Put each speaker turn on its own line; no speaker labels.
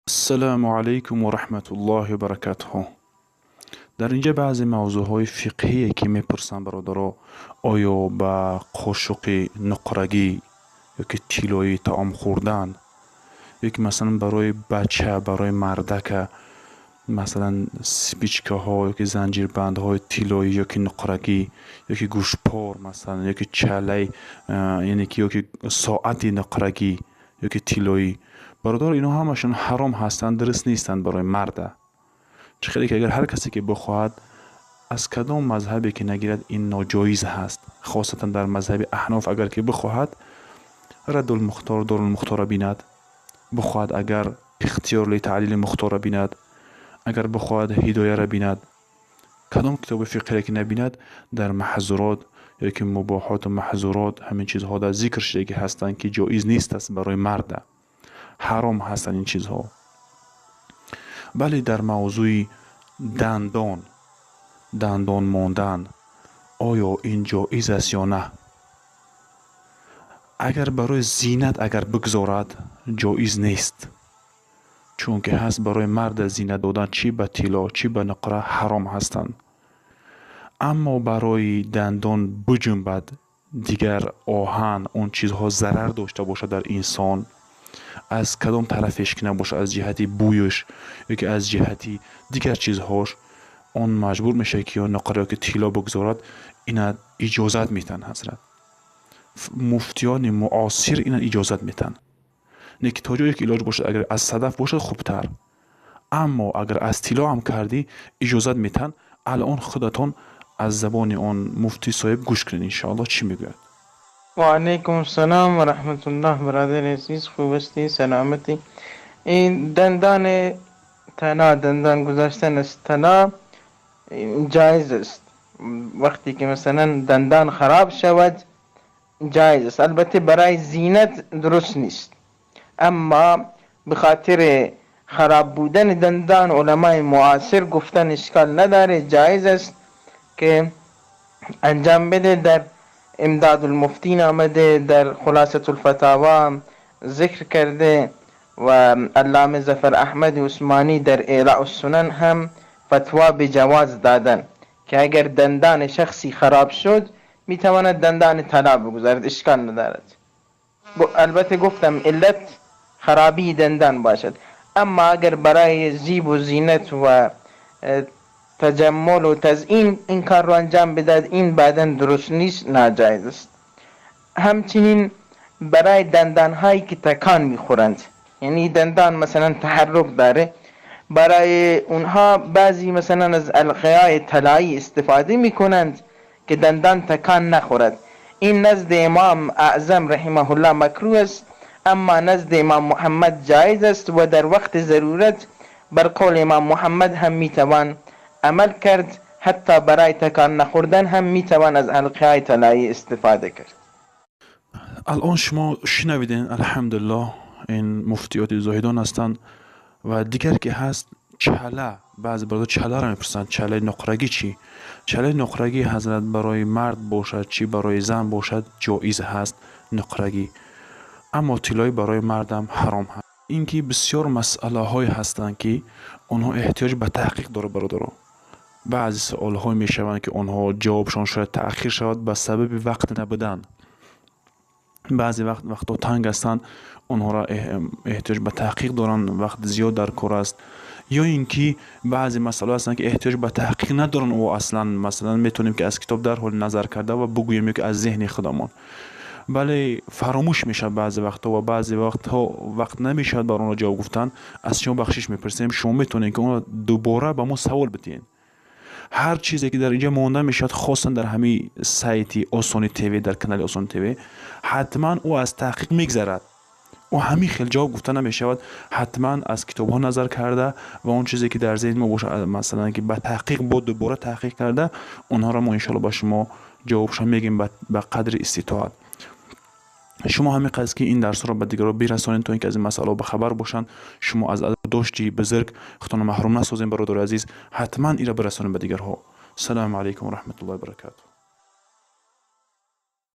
السلام علیکم و رحمت الله و برکاته. در اینجا بعضی موضوعهای فقهی که میپرسن برادرها، آیا با قاشق نقرگی یا که طلایی طعام خوردن، یا که مثلا برای بچه، برای مردک، مثلا سپیچکه ها یا که زنجیر بند های طلایی یا که نقرگی یا که گوشپار مثلا یا که چله، یعنی که یا که ساعت نقرگی یا که طلایی، برادر اینا همشون حرام هستند، درست نیستند برای مرد. چه خیلی که اگر هر کسی که بخواهد از کدام مذهبی که نگیرد این ناجایز هست، خاصتا در مذهب احناف اگر که بخواهد رد المختار دار المختار بیند، بخواهد اگر اختیار لتعلیل مختار بیند، اگر بخواهد هدایه را بیند، کدام کتاب فقهی که نبیند در محظورات یا که مباحات و محظورات همین چیزها در ذکر شده که هستند که جایز نیست است برای مرد، حرام هستند این چیزها. بله، در موضوع دندان ماندن، آیا این جایز است یا نه؟ اگر برای زینت اگر بگذارد جایز نیست، چون که هست برای مرد زینت دادن چی به طلا چی به نقره حرام هستند. اما برای دندان بجنبد، دیگر آهن اون چیزها ضرر داشته باشد در انسان، از کدام طرفش که نباشه، از جهتی بویش یا که از جهتی دیگر چیزهاش، اون مجبور میشه که یا نقره که طلا بگذارد. اینا اجازت میتن حضرت مفتیان معاصر، اینا اجازت میتن. نه که تا جایی که علاج باشه، اگر از صدف باشه خوبتر، اما اگر از طلا هم کردی اجازت میتن. الان خودتون از زبان اون مفتی صاحب گوش کنید انشاءالله چی میگوید.
و علیکم السلام و رحمت الله. برادر عزیز، خوب هستی؟ سلامتی؟ این دندان گذاشتن از تنا جایز است. وقتی که مثلا دندان خراب شود جایز است، البته برای زینت درست نیست، اما به خاطر خراب بودن دندان علمای معاصر گفتن اشکال نداره، جایز است که انجام بده. در امداد المفتین آمده، در خلاصة الفتاوا ذکر کرده و علامه ظفر احمد عثمانی در اعلاء السنن هم فتوا به جواز دادن که اگر دندان شخصی خراب شد میتواند دندان طلا بگذارد، اشکال ندارد. البته گفتم علت خرابی دندان باشد، اما اگر برای زیب و زینت و تجمل و تزیین این کار رو انجام بدهد، این بعداً درست نیست، ناجایز است. همچنین برای دندان هایی که تکان میخورند، یعنی دندان مثلا تحرک داره، برای اونها بعضی مثلا از القیای طلایی استفاده میکنند که دندان تکان نخورد. این نزد امام اعظم رحمه الله مکروه است، اما نزد امام محمد جایز است و در وقت ضرورت بر قول امام محمد هم میتوان عمل کرد. حتی برای تکان نخوردن هم میتوان از القیای طلایی استفاده کرد.
الان شما شنویدین الحمدلله، این مفتیات زاهدان هستند. و دیگر که هست چله، بعضی برادر چله را میپرسند چله نقرگی چی؟ چله نقرگی حضرت برای مرد باشد چی برای زن باشد جایز هست نقرگی، اما طلای برای مردم حرام هست. اینکه بسیار مسئله های هستند که اونها احتیاج به تحقیق داره برادرها. بعضی سوال های میشوند که اونها جوابشان شاید تأخیر شود به سبب وقت نبودن، بعضی وقتا تنگ هستند، اونها را احتیاج به تحقیق دارن، وقت زیاد در کار است. یا اینکه بعضی مسائل هستند که احتیاج به تحقیق ندارن و اصلا مثلا میتونیم که از کتاب در حال نظر کرده و بگوییم که از ذهن خودمان، بله فراموش میشه بعضی وقتا و بعضی وقت نمیشه بر اون جواب گفتن. از شما بخشش میپرسیم، شما میتونین که اون دوباره به ما سوال بدین. هر چیزی که در اینجا مونده میشد، خاصا در همین سایتی آسانی تیوی، در کانال آسانی تیوی، حتما او از تحقیق میگذرد و همین خیلی جواب گفته نمیشود. حتما از کتاب ها نظر کرده و اون چیزی که در ذهن ما باشه مثلا که به تحقیق بود دوباره تحقیق کرده، اونها را ما انشالله با شما جوابشان میگیم به قدر استطاعت. شما همین قضیه که این درس را به دیگران برسانید تا اینکه از این مسئله به خبر باشند. شما از داشتی بزرگ خودتان محروم نسازین برادر عزیز، حتما این را برسانید به دیگرها. السلام علیکم و رحمت الله و برکاته.